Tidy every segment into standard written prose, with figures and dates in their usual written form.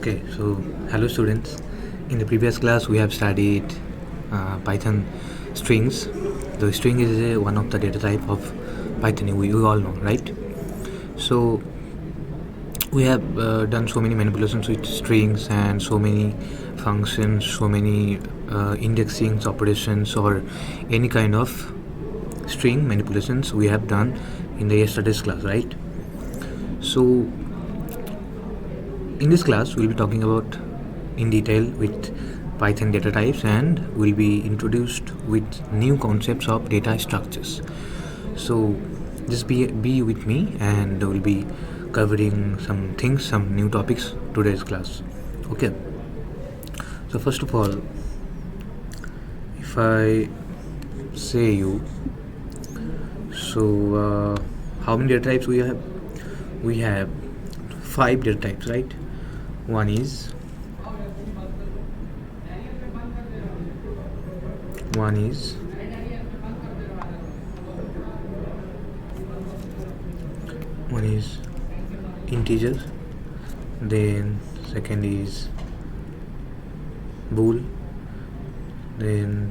Okay, so hello students. In the previous class, we have studied Python strings. The string is one of the data type of Python. We all know, right? So we have done so many manipulations with strings and so many functions, so many indexing operations or any kind of string manipulations we have done in the yesterday's class, right? So in this class, we'll be talking about in detail with Python data types, and we'll be introduced with new concepts of data structures. So just be with me, and we'll be covering some things, some new topics today's class. Okay. So first of all, if I say you, so how many data types we have? We have 5 data types, right? One is integers, then second is bool, then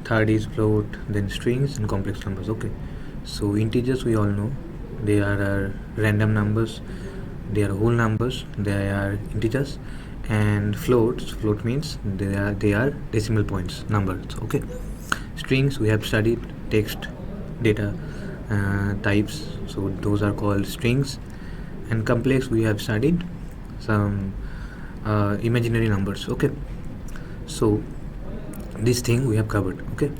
third is float, then strings and complex numbers. Okay, so integers we all know they are random numbers, they are whole numbers, they are integers, and float means they are decimal points, numbers. Okay, strings we have studied text data types, so those are called strings, and complex we have studied some imaginary numbers. Okay, so this thing we have covered. Okay,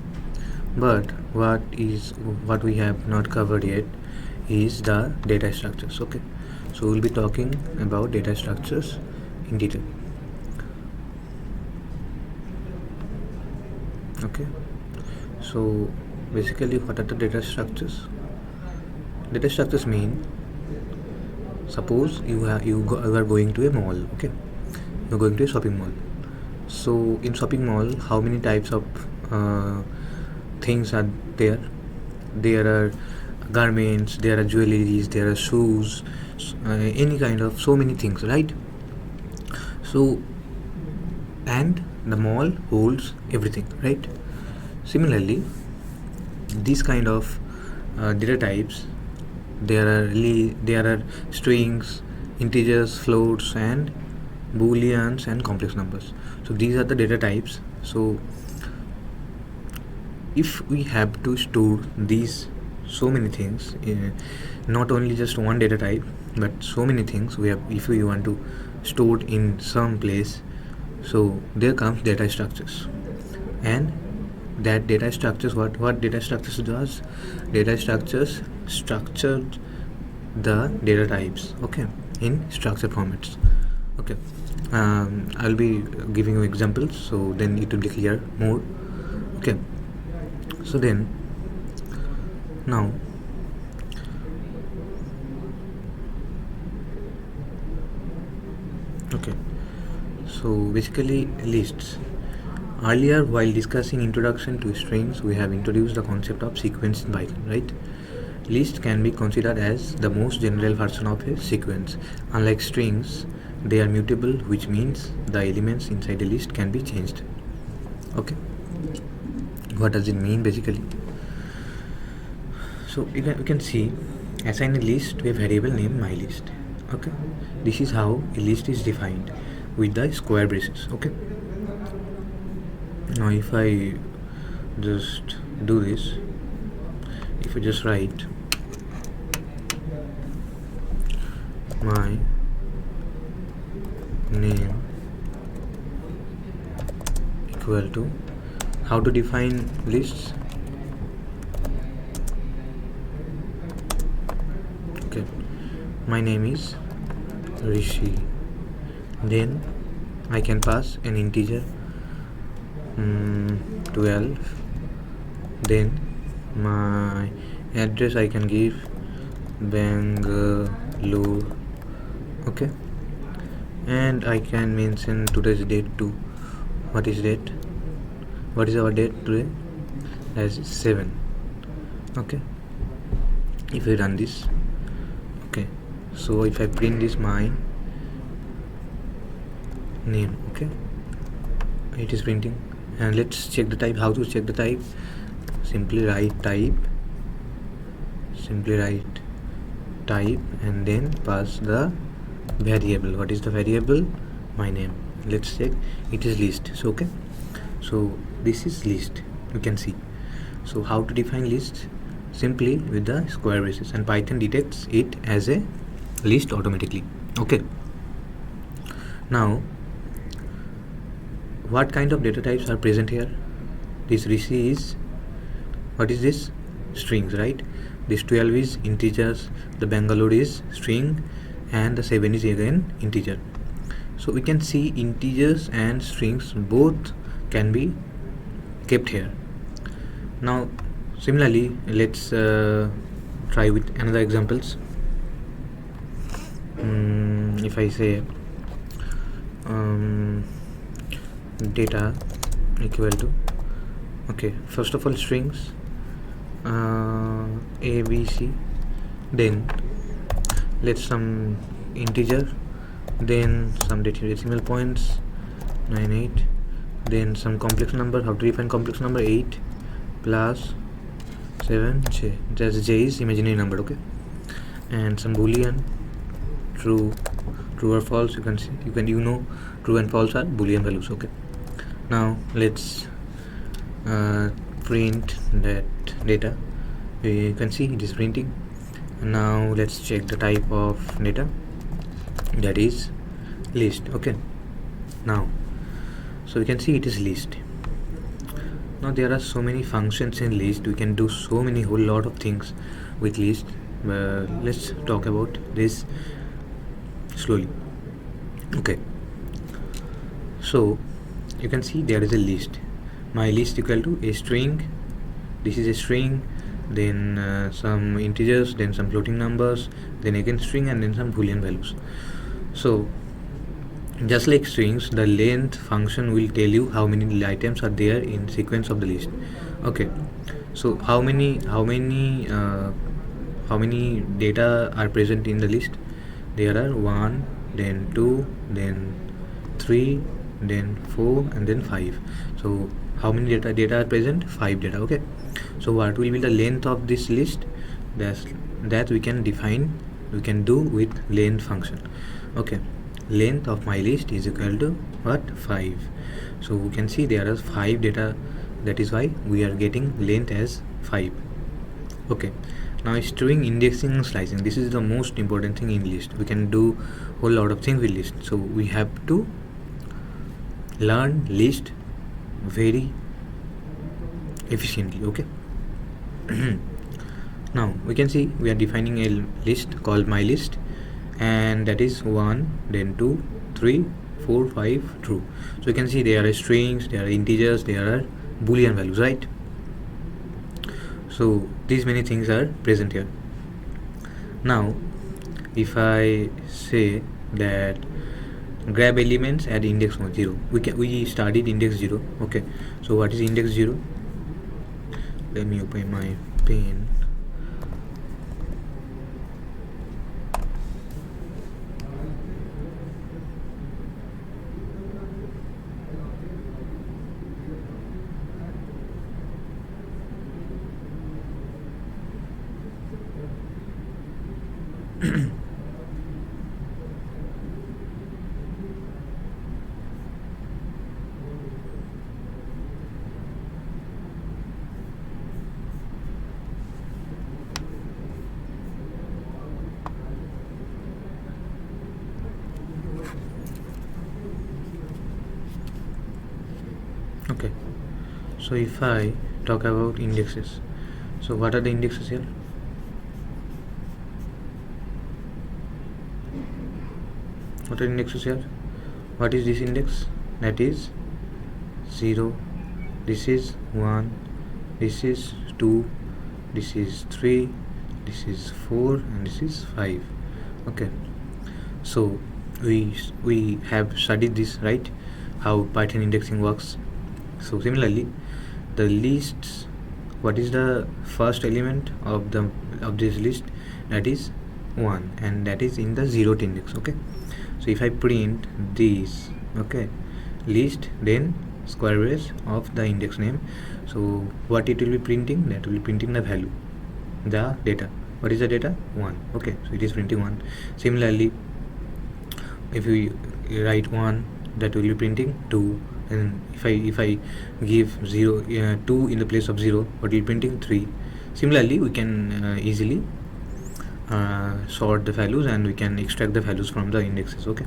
but what we have not covered yet is the data structures. Okay, so we'll be talking about data structures in detail. Okay, so basically what are the data structures? Data structures mean, suppose you are going to a mall. Okay, you're going to a shopping mall. So in shopping mall, how many types of things are there? There are garments, there are jewelries, there are shoes, any kind of so many things, right? So, and the mall holds everything, right? Similarly, these kind of data types, there are strings, integers, floats, and booleans and complex numbers. So these are the data types. So if we have to store these so many things, not only just one data type but so many things we have, if we want to store in some place, so there comes data structures. And that data structures, what data structures does? Data structures structured the data types, okay, in structured formats. Okay, I'll be giving you examples, so then it will be clear more. Okay, so then now okay, so basically lists. Earlier, while discussing introduction to strings, we have introduced the concept of sequence in Python, right? List can be considered as the most general version of a sequence. Unlike strings, they are mutable, which means the elements inside a list can be changed. Okay, what does it mean basically? So you can see, assign a list to a variable named mylist. Okay, this is how a list is defined with the square braces. Okay, now if I just do this, if I just write my name equal to, how to define lists? Okay, my name is Rishi, then I can pass an integer 12, then my address I can give Bangalore. Okay, and I can mention today's date too. What is date? What is our date today? That's 7. Okay, if I run this, okay, so if I print this my name. Okay, it is printing. And let's check the type. How to check the type? Simply write type, and then pass the variable. What is the variable? My name. Let's check. It is list. So okay, so this is list, you can see. So how to define list? Simply with the square braces, and Python detects it as a list automatically. Okay, now what kind of data types are present here? This is, what is this? Strings, right? This 12 is integers, the Bangalore is string, and the 7 is again integer. So we can see integers and strings both can be kept here. Now similarly, let's try with another examples. If I say data equal to, okay, first of all strings a b c, then let's some integer, then some decimal points 98, then some complex number. How to define complex number? 8 plus 7 j, just j is imaginary number. Okay, and some boolean, true or false. You can see, you know true and false are boolean values. Okay, now let's print that data. You can see it is printing. Now let's check the type of data, that is list. Okay, now so we can see it is list. Now there are so many functions in list, we can do so many whole lot of things with list. Let's talk about this slowly. Okay, so you can see there is a list. My list equal to a string, this is a string, then some integers, then some floating numbers, then again string, and then some boolean values. So just like strings, the length function will tell you how many items are there in sequence of the list. Okay, so how many data are present in the list? There are 1, then 2, then 3, then 4, and then 5. So how many data are present? 5 data. Okay, so what will be the length of this list? That we can define, we can do with length function. Okay, length of my list is equal to what? 5. So we can see there are 5 data, that is why we are getting length as 5. Okay, now string indexing and slicing, this is the most important thing in list. We can do whole lot of things with list, so we have to learn list very efficiently. Okay, now we can see we are defining a list called my list, and that is 1, then 2, 3, 4, 5, true. So you can see there are strings, there are integers, there are boolean values, right? So these many things are present here. Now if I say that grab elements at index 0, we started index 0. Okay, so what is index 0? Let me open my pen. Okay, so if I talk about indexes, so what are the indexes here? What are indexes here? What is this index? That is 0, this is 1, this is 2, this is 3, this is 4, and this is 5. Okay, so we have studied this, right? How Python indexing works. So similarly, the lists, what is the first element of this list? That is 1, and that is in the 0th index. Okay, so if I print this okay, list then square brace of the index name. So what it will be printing, that will be printing the value, the data. What is the data? 1. Okay, so it is printing 1. Similarly, if we write 1, that will be printing 2. And if I give 0 2 in the place of 0, what will be printing 3. Similarly, we can easily sort the values, and we can extract the values from the indexes. Okay,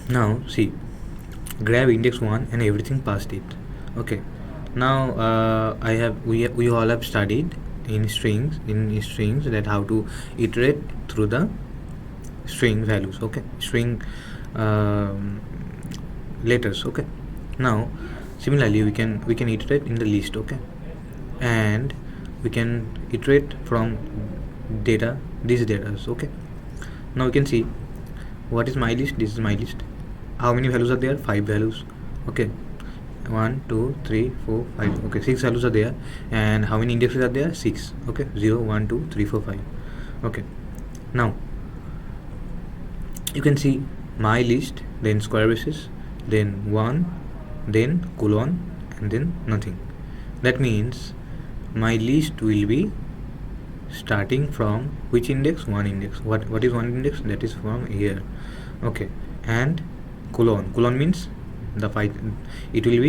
now see, grab index 1 and everything past it. Okay, now we all have studied in strings that how to iterate through the string values. Okay, string letters. Okay, now similarly we can iterate in the list. Okay, and we can iterate from data, these data. Okay, now we can see what is my list. This is my list. How many values are there? 5 values. Okay, 1 2 3 4 5. Okay, 6 values are there. And how many indexes are there? 6. Okay, 0 1 2 3 4 5. Okay, now you can see my list, then square braces, then 1, then colon, and then nothing. That means my list will be starting from which index? 1 index. What is 1 index? That is from here. Okay, and colon means the Python. It will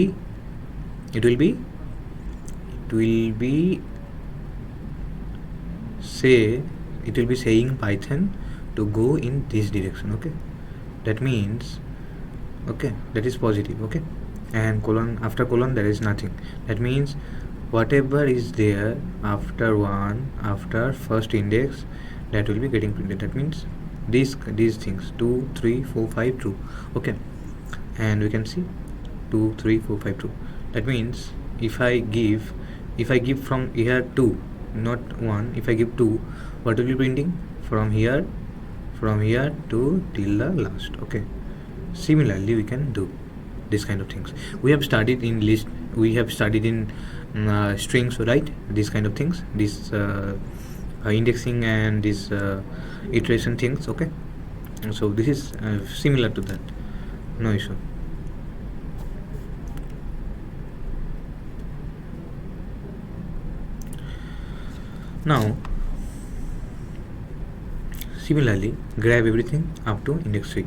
be saying Python to go in this direction. Okay, that means, okay, that is positive. Okay, and colon, after colon there is nothing. That means whatever is there after 1, after first index, that will be getting printed. That means these things 2 3 4 5 true. Okay, and we can see 2 3 4 5 true. That means if I give from here 2, not 1, if I give 2, what will be printing? From here to till the last. Okay, similarly we can do this kind of things. We have studied in list, we have studied in strings, right? These kind of things, this indexing and this iteration things. Okay, so this is similar to that, no issue. Now similarly grab everything up to index 3.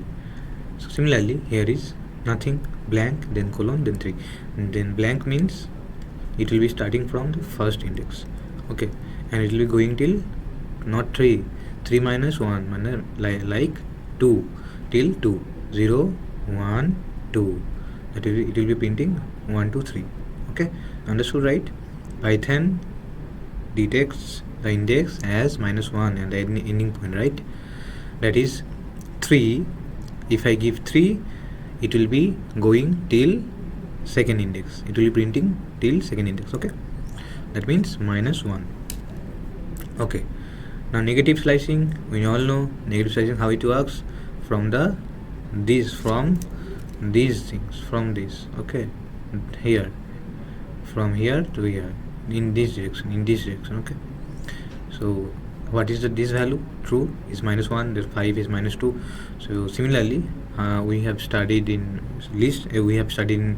So similarly here is nothing, blank, then colon, then 3, and then blank means it will be starting from the first index. Okay, and it will be going till not 3 minus 1, like 2 till 2, 0 1 2. That it will be printing 1 2 3. Okay, understood, right? Python detects the index as -1 and the ending point, right? That is 3. If I give 3, it will be going till second index. It will be printing till second index. Okay, that means -1. Okay, now negative slicing, we all know negative slicing how it works. From these things, from this. Okay, here, from here to here, in this direction. Okay, so what is this value? True is -1, the 5 is -2. So similarly we have studied in list, we have studied in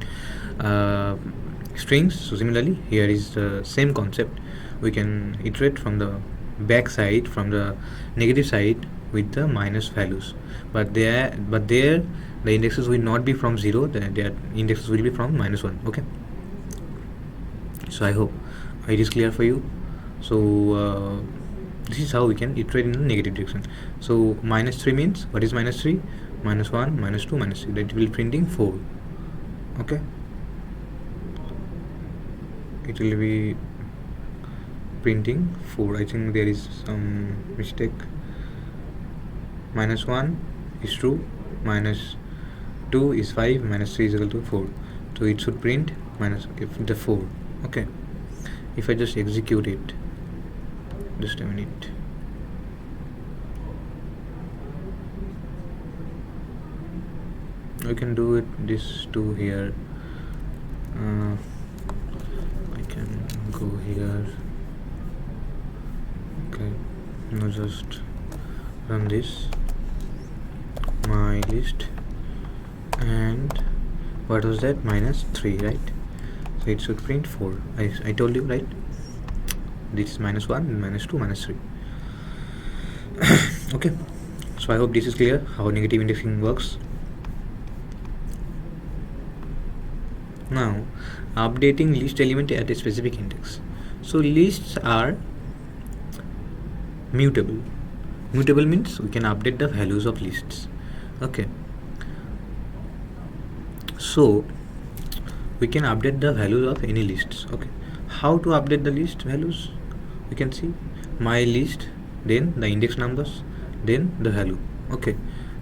strings. So similarly here is the same concept. We can iterate from the back side, from the negative side, with the minus values, but there the indexes will not be from 0, their indexes will be from -1. Okay, so I hope it is clear for you. So this is how we can iterate in the negative direction. So -3 means, what is -3? -1, -2, -3. That will be printing 4. Okay, it will be printing 4. I think there is some mistake. -1 is true, -2 is 5, -3 is equal to 4. So it should print the 4. Okay, if I just execute it, just a minute. We can do it this too here. I can go here. Okay, now just run this. my list, and what was that, -3, right? So it should print 4. I told you, right? This is -1, -2, -3. Okay, so I hope this is clear how negative indexing works. Now, updating list element at a specific index. So lists are mutable. Mutable means we can update the values of lists. Okay, so we can update the values of any lists. Okay, how to update the list values? We can see my list, then the index numbers, then the value. Okay,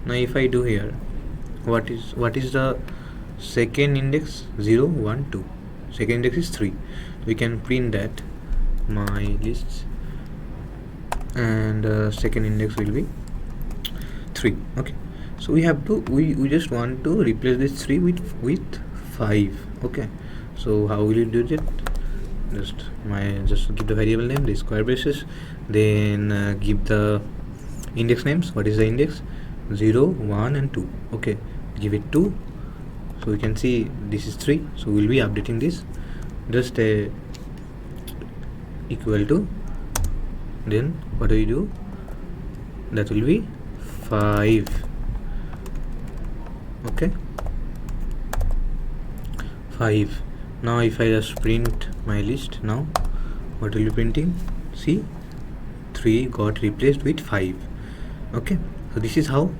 now if I do here, what is the second index? 0, 1, 2. Second index is 3. We can print that my lists, and second index will be 3. Okay, so we have to we just want to replace this 3 with 5. Okay, so how will you do that? Just give the variable name, the square braces, then give the index names. What is the index? 0, 1, and 2. Okay, give it 2. So we can see this is 3, so we'll be updating this. Just equal to, then what do we do? That will be 5. Okay, 5. Now if I just print my list, now what will be printing? See, 3 got replaced with 5. Okay, so this is how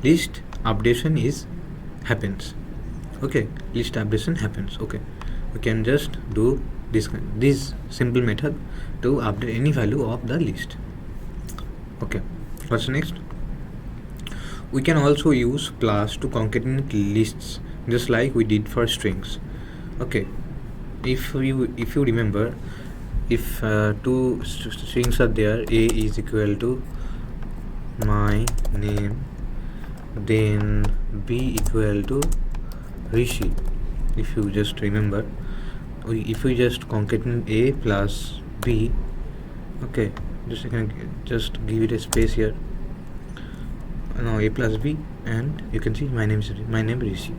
list updation happens. Okay, list updation happens. Okay, we can just do this simple method to update any value of the list. Okay, what's next? We can also use plus to concatenate lists, just like we did for strings. Okay, if you remember, if two strings are there, a is equal to my name, then b equal to Rishi. If you just remember, if we just concatenate a plus b, okay, just I can just give it a space here. Now a plus b, and you can see my name Rishi.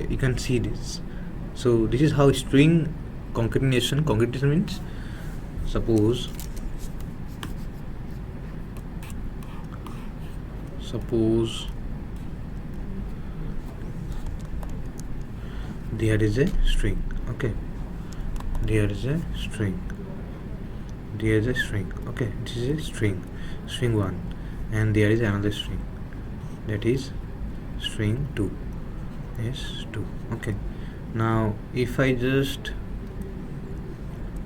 You can see this. So this is how string concatenation means. Suppose there is a string. Okay, there is a string. Okay, this is a string 1, and there is another string, that is string 2, s2. Okay, now if I just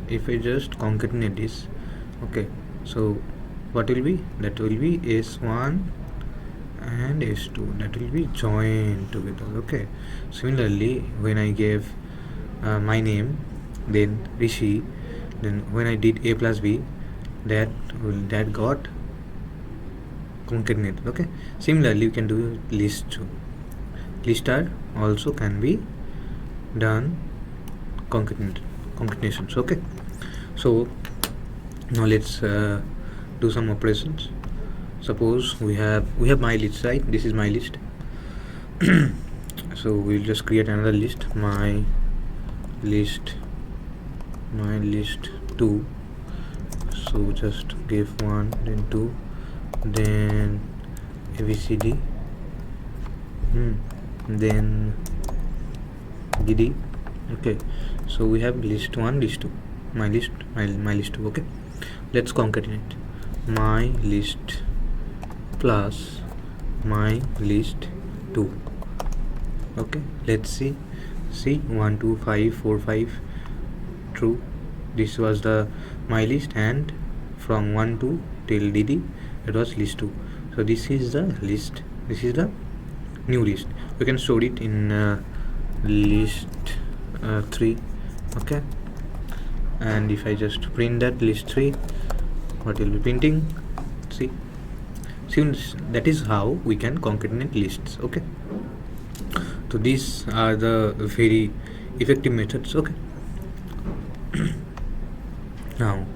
concatenate this, okay, so what will be? That will be s1 and s2, that will be joined together. Okay, similarly, when I gave my name, then Rishi, then when I did a plus b, that got concatenated. Okay, similarly you can do list too. List are also can be done concatenations. Okay, so now let's do some operations. Suppose we have my list, right? This is my list. So we'll just create another list, my list 2. So just give 1, then 2, then abcd, then dd. Okay, so we have list 1, list 2, my list 2. Okay, let's concatenate my list plus my list 2. Okay, let's see 1 2 5 4 5, true. This was the my list, and from 1 2 till dd it was list 2. So this is the list, this is the new list. We can store it in list 3. Okay, and if I just print that list 3, what will be printing? See, that is how we can concatenate lists. Okay, so these are the very effective methods. Okay, now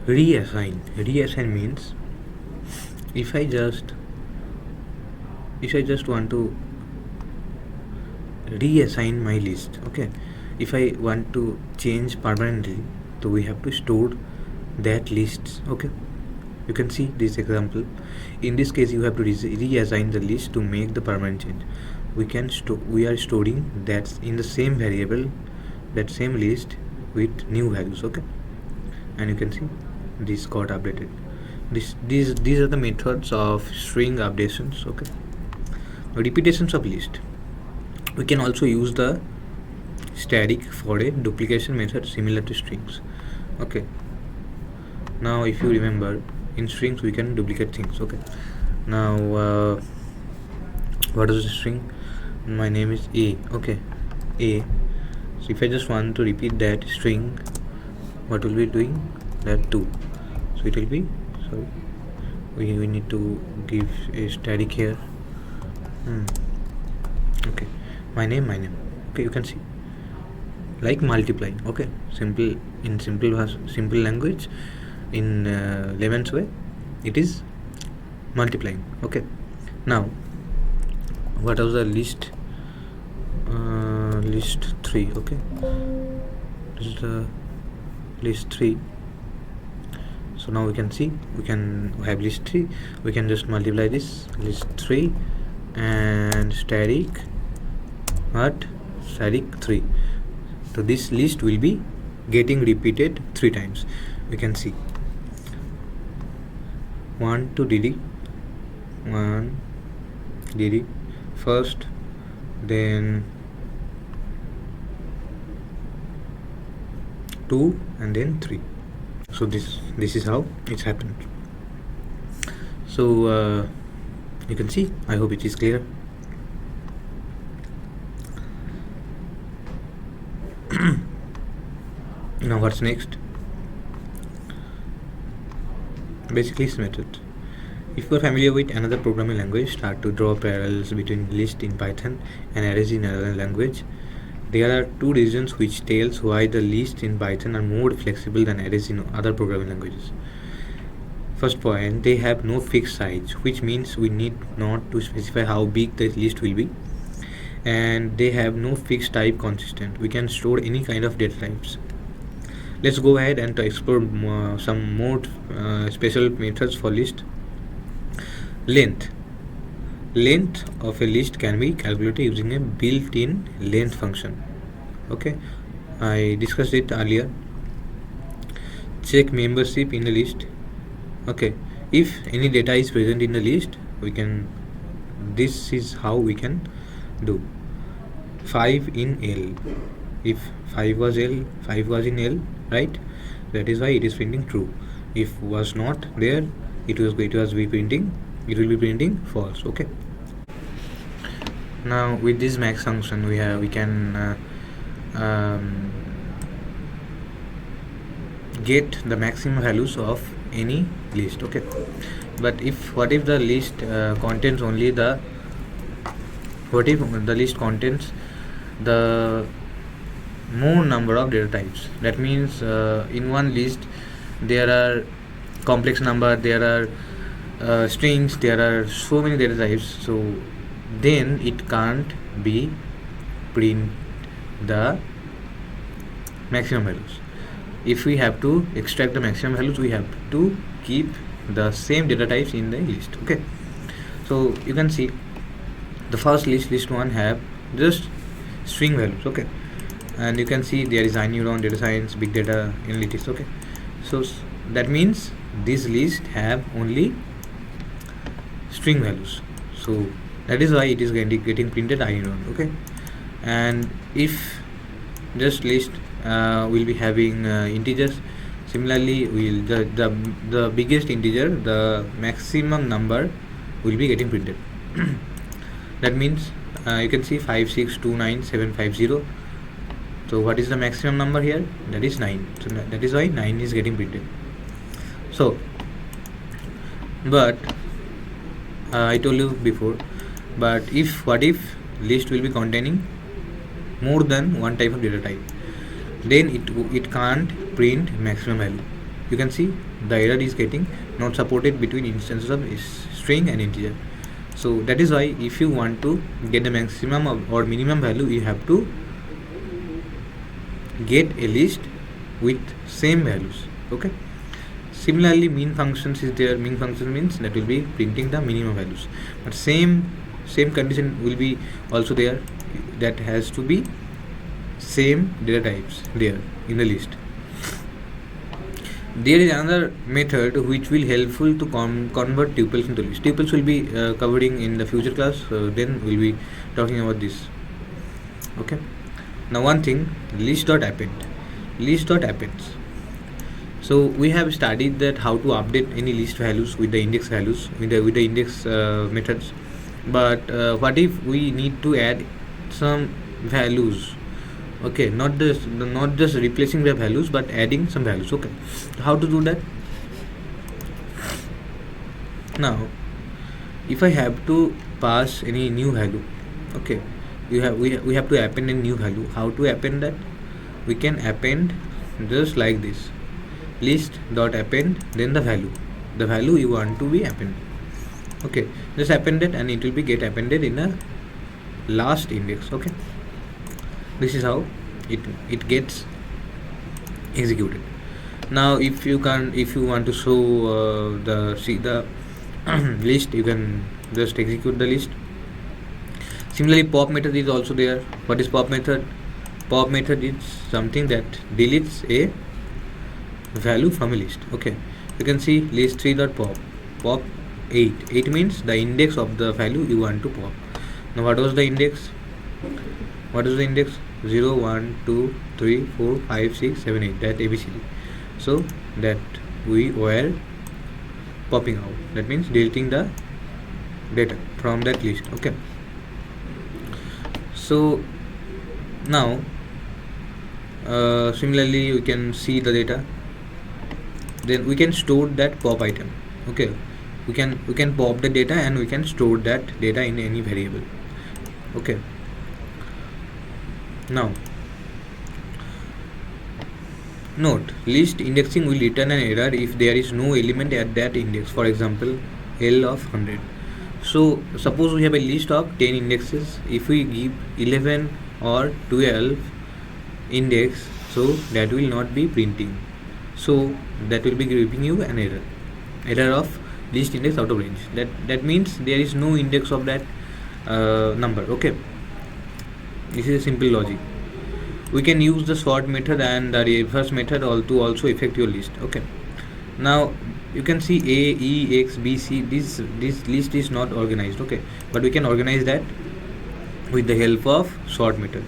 Reassign means if I just want to reassign my list, okay, if I want to change permanently, so we have to store that list. Okay, you can see this example. In this case, you have to reassign the list to make the permanent change. We are storing that in the same variable, that same list with new values. Okay, and you can see this got updated. These are the methods of string updations. Okay, repetitions of list. We can also use the static for a duplication method similar to strings. Okay, now if you remember, in strings we can duplicate things. Okay, now what is the string? My name is A. Okay, A. So if I just want to repeat that string, what will be doing? That 2. So it will be, sorry, we need to give a static here. Okay, my name. Okay, you can see, like multiplying. Okay, simple language, in layman's way, it is multiplying. Okay, now what was the list? List 3. Okay, this is the list 3. So now we can see, we have list 3. We can just multiply this list 3 and static 3. So this list will be getting repeated 3 times. We can see 1 to DD, 1 DD first, then 2, and then 3. So this is how it's happened. So you can see, I hope it is clear. Now what's next? Basically this method. If you are familiar with another programming language, start to draw parallels between list in Python and arrays in another language. There are 2 reasons which tells why the lists in Python are more flexible than arrays in other programming languages. First point, they have no fixed size, which means we need not to specify how big the list will be, and they have no fixed type consistent. We can store any kind of data types. Let's go ahead and explore some more special methods for list. Length of a list can be calculated using a built-in length function. Okay, I discussed it earlier. Check membership in the list. Okay, if any data is present in the list, this is how we can do. 5 in L. If 5 was in L, right? That is why it is printing true. If was not there, it will be printing false. Okay, now with this max function we can get the maximum values of any list. Okay, but what if the list contains only the list contains the more number of data types? That means in one list there are complex number, there are strings, there are so many data types, so then it can't be print the maximum values. If we have to extract the maximum values, we have to keep the same data types in the list. Okay, so you can see the first list 1 have just string values. Okay, and you can see there is iNeuron, data science, big data, analytics. Okay, so that means this list have only string values, so that is why it is getting printed iNeuron. Okay, and if just list will be having integers, similarly the biggest integer, the maximum number will be getting printed. That means you can see 5629750. So what is the maximum number here? That is 9. So that is why 9 is getting printed. So but I told you before, but what if list will be containing more than one type of data type, then it can't print maximum value. you can see the error is getting not supported between instances of string and integer. So that is why if you want to get the maximum or minimum value, you have to get a list with same values. Okay. Similarly, mean functions is there. Mean function means that will be printing the minimum values, but same condition will be also there, that has to be same data types there in the list. There is another method which will helpful to convert tuples into list. Tuples will be covering in the future class, then we'll be talking about this. Okay. Now one thing, list.append. List.appends. So we have studied that how to update any list values with the index values with the index methods. But what if we need to add some values? Okay, not just replacing the values, but adding some values. Okay, how to do that? Now, if I have to pass any new value, okay, we have to append a new value. How to append that? We can append just like this, list dot append, then the value you want to be appended. Okay, just append it and it will be get appended in a last index. Okay, this is how it gets executed. Now if you want to show the list, you can just execute the list. Similarly, pop method is also there. What is pop method? Pop method is something that deletes a value from a list. Okay, you can see list 3.pop 8 means the index of the value you want to pop. Now what was the index? 0 1 2 3 4 5 6 7 8, that ABCD. So that we were popping out, that means deleting the data from that list. Okay, so now similarly we can see the data, then we can store that pop item. Okay, we can pop the data and we can store that data in any variable. Okay, now note, list indexing will return an error if there is no element at that index, for example L of 100. So suppose we have a list of 10 indexes. If we give 11 or 12 index, so that will not be printing, so that will be giving you an error of list index out of range. That means there is no index of that number. Okay, this is a simple logic. We can use the sort method and the reverse method to also affect your list. Okay, now you can see A, E, X, B, C. This list is not organized. Okay, but we can organize that with the help of sort method.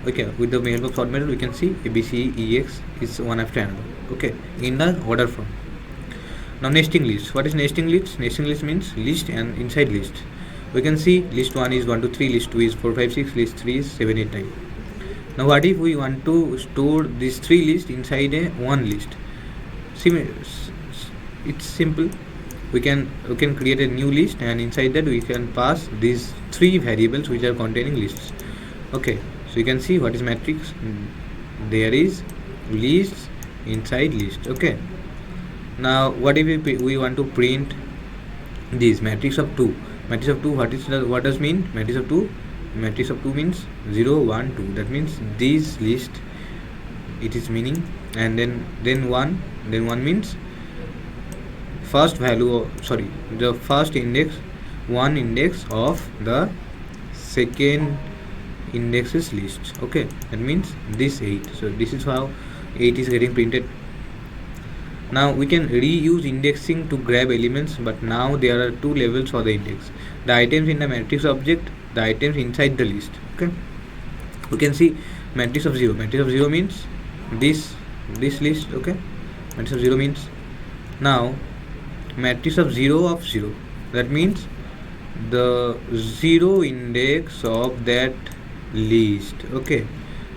Okay, with the help of sort method we can see A, B, C, E, X is one after another. Okay, in the order form. Now nesting list. What is nesting list? Nesting list means list and inside list. We can see list 1 is 1 2 3, list 2 is 4 5 6, list 3 is 7 8 9. Now what if we want to store these 3 lists inside a one list? It's simple. We can create a new list and inside that we can pass these 3 variables which are containing lists. Okay, so you can see what is matrix. There is lists inside list. Okay, now what if we want to print this matrix of 2? Matrix of 2, what does mean matrix of 2? Matrix of 2 means 0 1 2. That means this list it is meaning, and then 1 means first value, the first index, one index of the second indexes list. Okay, that means this 8. So this is how 8 is getting printed. Now we can reuse indexing to grab elements, but now there are 2 levels for the index: the items in the matrix object, the items inside the list. Okay, we can see matrix of 0. Matrix of 0 means this list. Okay, matrix of 0 means now matrix of 0, that means the 0 index of that list. Okay,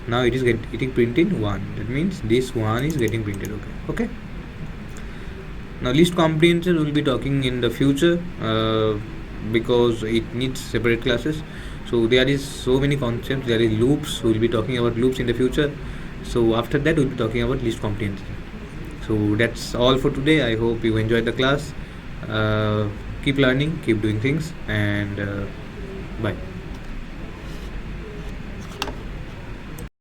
now it is getting printed 1. That means this 1 is getting printed. Okay. Now list comprehension will be talking in the future because it needs separate classes. So there is so many concepts. There is loops. We will be talking about loops in the future. So after that we will be talking about list comprehension. So So that's all for today. I hope you enjoyed the class. Keep learning, keep doing things, and bye.